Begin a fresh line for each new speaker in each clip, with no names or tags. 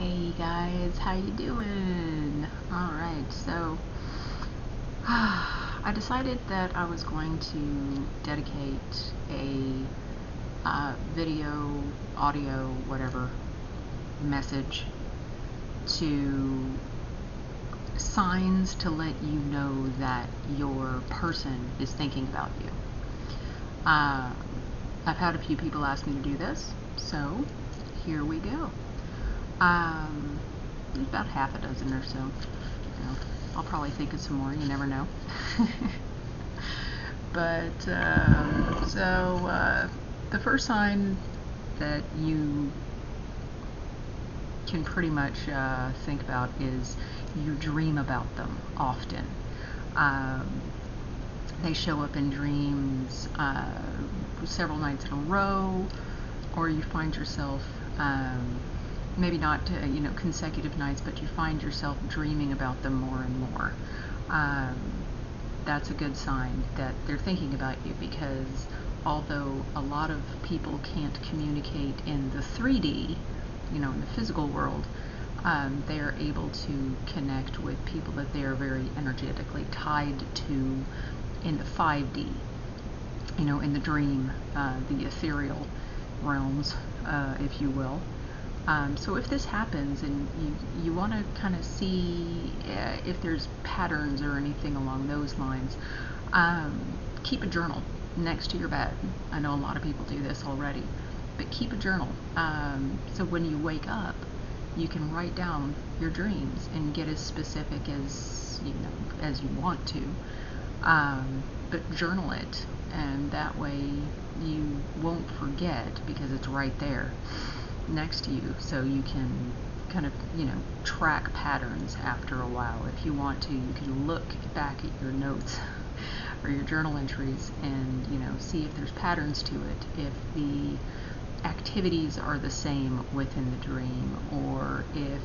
Hey guys, how you doing? Alright, so I decided that I was going to dedicate a video, audio, whatever, message to signs to let you know that your person is thinking about you. I've had a few people ask me to do this, so here we go. There's about half a dozen or so. I'll probably think of some more, you never know. But, the first sign that you can pretty much think about is you dream about them often. They show up in dreams several nights in a row, or you find yourself maybe not consecutive nights, but you find yourself dreaming about them more and more. That's a good sign that they're thinking about you, because although a lot of people can't communicate in the 3D, in the physical world, they are able to connect with people that they are very energetically tied to in the 5D, in the dream, the ethereal realms, if you will. So if this happens and you want to kind of see if there's patterns or anything along those lines, keep a journal next to your bed. I know a lot of people do this already, but keep a journal. So when you wake up, you can write down your dreams and get as specific as you want to. But journal it, and that way you won't forget, because it's right there next to you, so you can kind of track patterns after a while. If you want to, you can look back at your notes or your journal entries and see if there's patterns to it, if the activities are the same within the dream, or if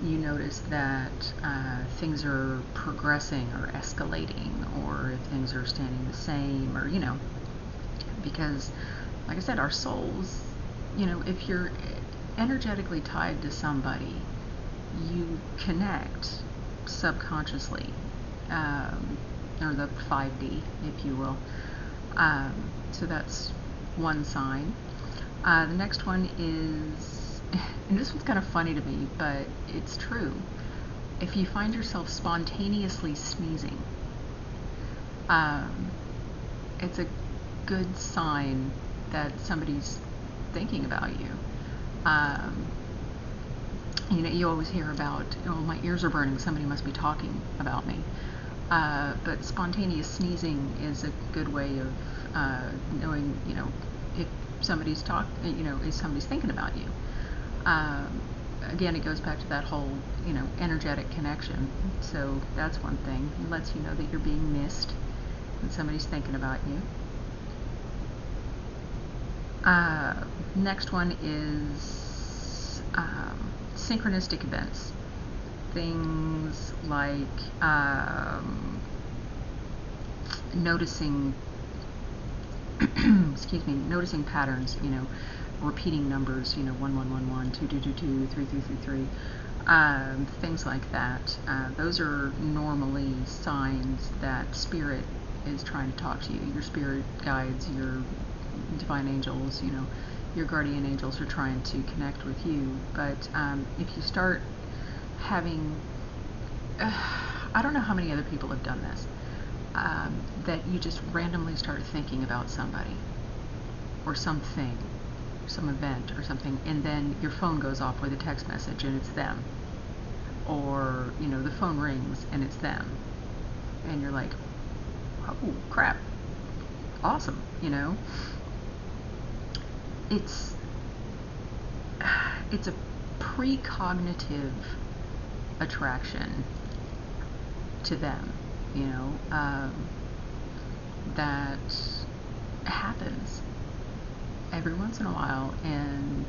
you notice that things are progressing or escalating, or if things are staying the same, or because like I said, our souls, if you're energetically tied to somebody, you connect subconsciously, or the 5D, if you will. So that's one sign. The next one is, and this one's kind of funny to me, but it's true. If you find yourself spontaneously sneezing, it's a good sign that somebody's thinking about you. You always hear about, oh, my ears are burning, somebody must be talking about me. But spontaneous sneezing is a good way of knowing, if somebody's if somebody's thinking about you. Again, it goes back to that whole, energetic connection. So that's one thing. It lets you know that you're being missed and somebody's thinking about you. Next one is synchronistic events. Things like noticing noticing patterns, repeating numbers, 1111, 2222, 3333, things like that. Those are normally signs that spirit is trying to talk to you. Your spirit guides, your divine angels, your guardian angels are trying to connect with you. But if you start having, I don't know how many other people have done this, that you just randomly start thinking about somebody or something, some event or something, and then your phone goes off with a text message and it's them, or the phone rings and it's them, and you're like, oh crap, awesome. It's a precognitive attraction to them, that happens every once in a while. And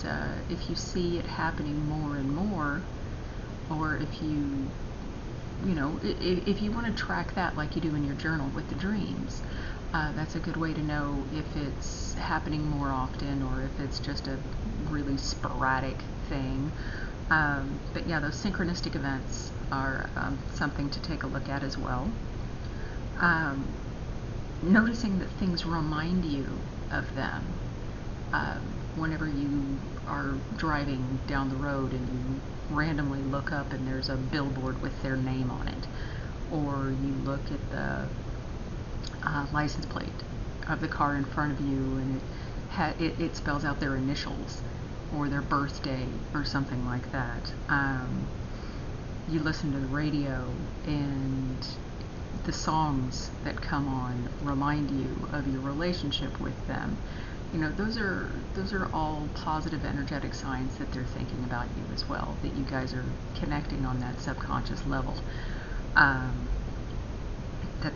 if you see it happening more and more, or if you if you want to track that like you do in your journal with the dreams, that's a good way to know if it's happening more often or if it's just a really sporadic thing. But yeah, those synchronistic events are something to take a look at as well. Noticing that things remind you of them. Whenever you are driving down the road and you randomly look up and there's a billboard with their name on it, or you look at the license plate of the car in front of you and it spells out their initials or their birthday or something like that. You listen to the radio and the songs that come on remind you of your relationship with them. You know, those are all positive energetic signs that they're thinking about you as well, that you guys are connecting on that subconscious level, that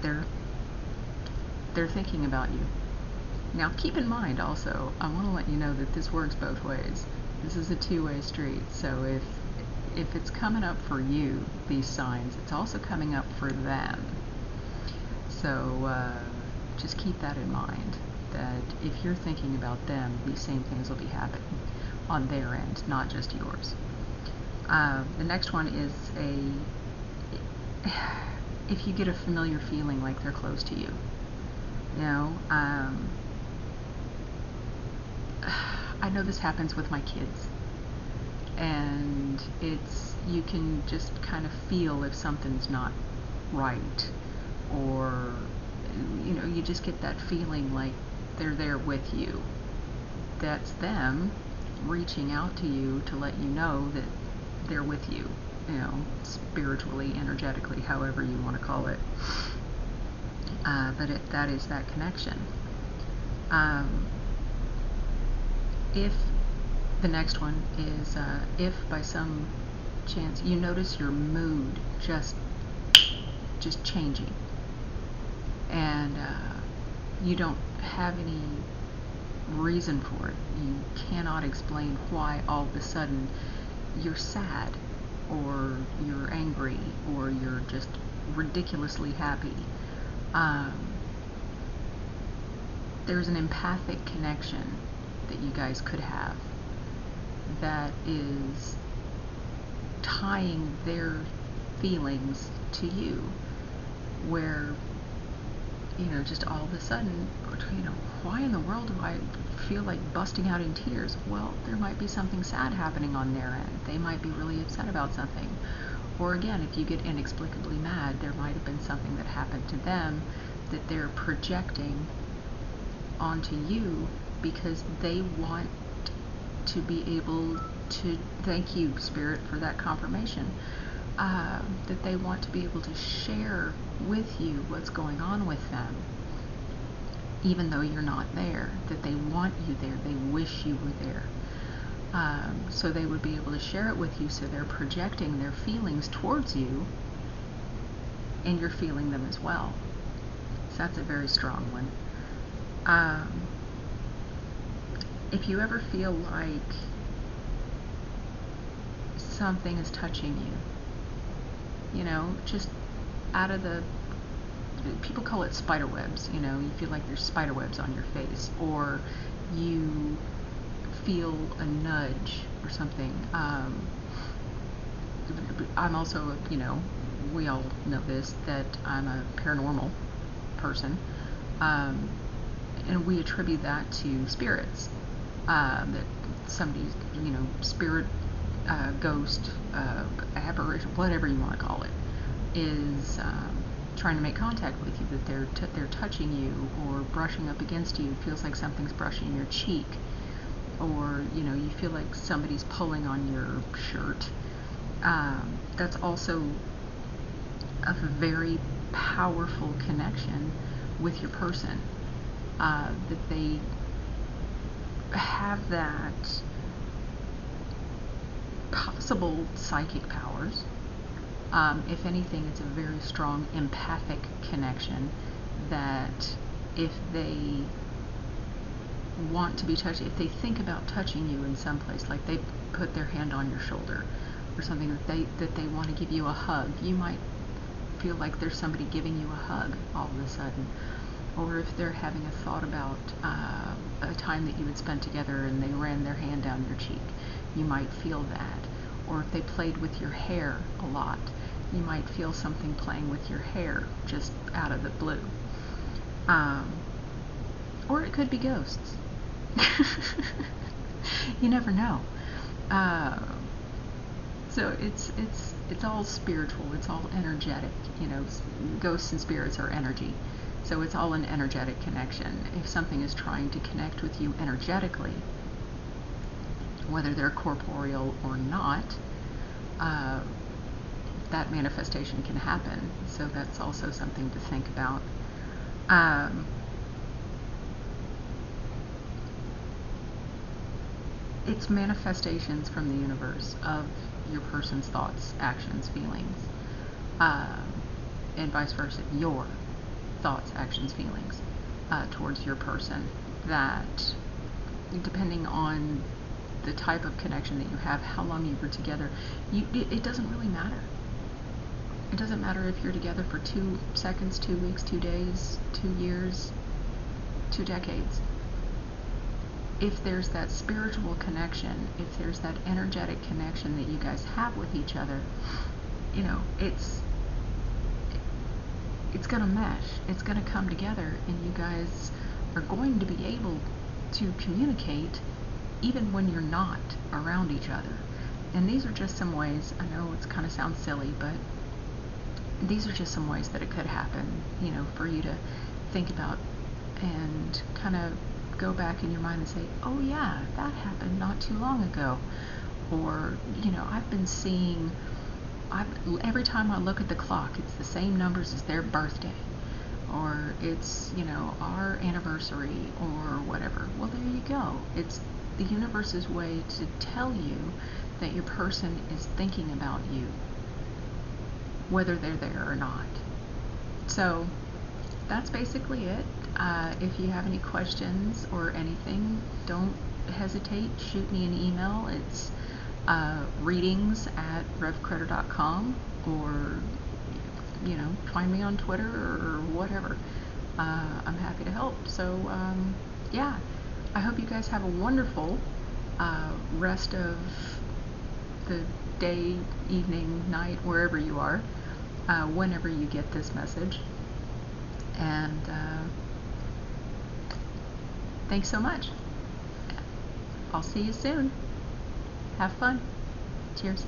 they're thinking about you. Now keep in mind also, I want to let you know that this works both ways. This is a two-way street, so if it's coming up for you, these signs, it's also coming up for them. So just keep that in mind, that if you're thinking about them, these same things will be happening on their end, not just yours. The next one is if you get a familiar feeling like they're close to you. You know, I know this happens with my kids, and you can just kind of feel if something's not right, or you know, you just get that feeling like they're there with you. That's them reaching out to you to let you know that they're with you, you know, spiritually, energetically, however you want to call it. But that is that connection. If the next one is if by some chance you notice your mood just changing, and you don't have any reason for it, you cannot explain why all of a sudden you're sad, or you're angry, or you're just ridiculously happy. There's an empathic connection that you guys could have that is tying their feelings to you, where, you know, just all of a sudden, you know, why in the world do I feel like busting out in tears? Well, there might be something sad happening on their end. They might be really upset about something. Or again, if you get inexplicably mad, there might have been something that happened to them that they're projecting onto you because they want to be able to, thank you, Spirit, for that confirmation, that they want to be able to share with you what's going on with them, even though you're not there, that they want you there, they wish you were there. So they would be able to share it with you, so they're projecting their feelings towards you, and you're feeling them as well. So that's a very strong one. If you ever feel like something is touching you, you know, just out of the, people call it spider webs, you know, you feel like there's spider webs on your face, or you feel a nudge or something. I'm also, you know, we all know this, that I'm a paranormal person, and we attribute that to spirits, that somebody's, you know, spirit, ghost, apparition, whatever you want to call it, is trying to make contact with you, that they're touching you or brushing up against you. It feels like something's brushing your cheek, or, you know, you feel like somebody's pulling on your shirt. That's also a very powerful connection with your person, that they have that possible psychic powers. If anything, it's a very strong empathic connection, that if they want to be touched, if they think about touching you in some place, like they put their hand on your shoulder or something, that they want to give you a hug, you might feel like there's somebody giving you a hug all of a sudden. Or if they're having a thought about a time that you had spent together and they ran their hand down your cheek, you might feel that. or if they played with your hair a lot, you might feel something playing with your hair just out of the blue. Or it could be ghosts. You never know. So it's all spiritual. It's all energetic. You know, ghosts and spirits are energy. So it's all an energetic connection. If something is trying to connect with you energetically, whether they're corporeal or not, that manifestation can happen. So that's also something to think about. It's manifestations from the universe of your person's thoughts, actions, feelings, and vice versa, your thoughts, actions, feelings towards your person, that depending on the type of connection that you have, how long you were together, it doesn't really matter. It doesn't matter if you're together for 2 seconds, 2 weeks, 2 days, 2 years, 2 decades. If there's that spiritual connection, if there's that energetic connection that you guys have with each other, you know, it's going to mesh. It's going to come together, and you guys are going to be able to communicate even when you're not around each other. And these are just some ways, I know it kind of sounds silly, but these are just some ways that it could happen, you know, for you to think about and kind of go back in your mind and say, oh yeah, that happened not too long ago. Or, you know, I've been seeing, every time I look at the clock, it's the same numbers as their birthday. Or it's, you know, our anniversary or whatever. Well, there you go. It's the universe's way to tell you that your person is thinking about you, whether they're there or not. So that's basically it. If you have any questions or anything, don't hesitate. Shoot me an email. It's readings@RevCritter.com, or, you know, find me on Twitter or whatever. I'm happy to help. So, yeah, I hope you guys have a wonderful rest of the day, evening, night, wherever you are, whenever you get this message. And thanks so much. I'll see you soon. Have fun. Cheers.